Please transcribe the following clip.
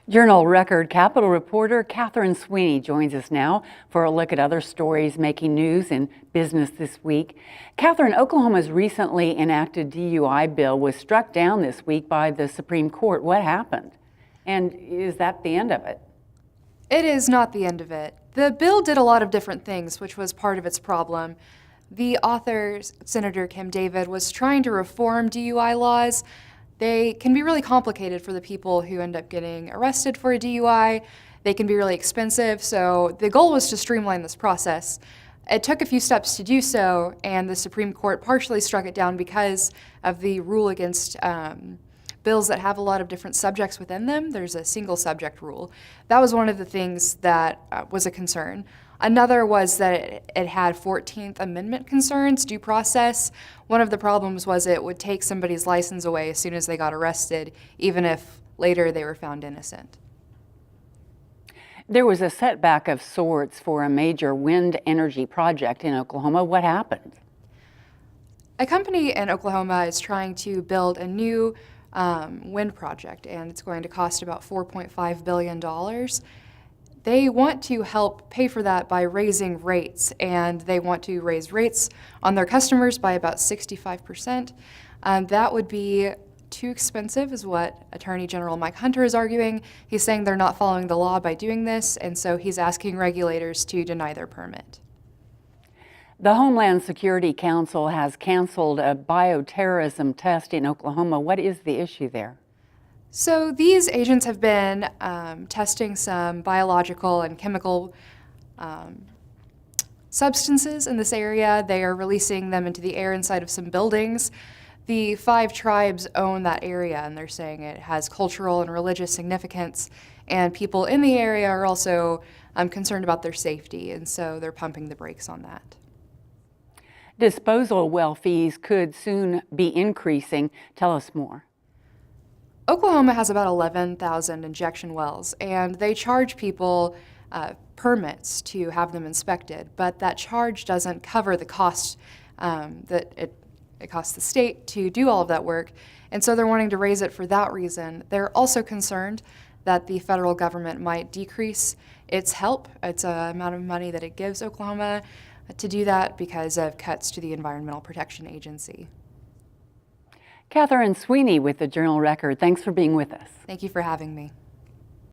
Journal Record Capitol reporter Catherine Sweeney joins us now for a look at other stories making news in business this week. Catherine, Oklahoma's recently enacted DUI bill was struck down this week by the Supreme Court. What happened? And is that the end of it? It is not the end of it. The bill did a lot of different things, which was part of its problem. The author, Senator Kim David, was trying to reform DUI laws. They can be really complicated for the people who end up getting arrested for a DUI. They can be really expensive, so the goal was to streamline this process. It took a few steps to do so, and the Supreme Court partially struck it down because of the rule against bills that have a lot of different subjects within them. There's a single subject rule. That was one of the things that was a concern. Another was that it had 14th Amendment concerns, due process. One of the problems was it would take somebody's license away as soon as they got arrested, even if later they were found innocent. There was a setback of sorts for a major wind energy project in Oklahoma. What happened? A company in Oklahoma is trying to build a new wind project, and it's going to cost about $4.5 billion. They want to help pay for that by raising rates, and they want to raise rates on their customers by about 65%. That would be too expensive, is what Attorney General Mike Hunter is arguing. He's saying they're not following the law by doing this, and so he's asking regulators to deny their permit. The Homeland Security Council has canceled a bioterrorism test in Oklahoma. What is the issue there? So these agents have been testing some biological and chemical substances in this area. They are releasing them into the air inside of some buildings. The 5 tribes own that area, and they're saying it has cultural and religious significance, and people in the area are also concerned about their safety, and so they're pumping the brakes on that. Disposal well fees could soon be increasing. Tell us more. Oklahoma has about 11,000 injection wells, and they charge people permits to have them inspected, but that charge doesn't cover the cost that it costs the state to do all of that work, and so they're wanting to raise it for that reason. They're also concerned that the federal government might decrease its amount of money that it gives Oklahoma to do that because of cuts to the Environmental Protection Agency. Catherine Sweeney with the Journal Record. Thanks for being with us. Thank you for having me.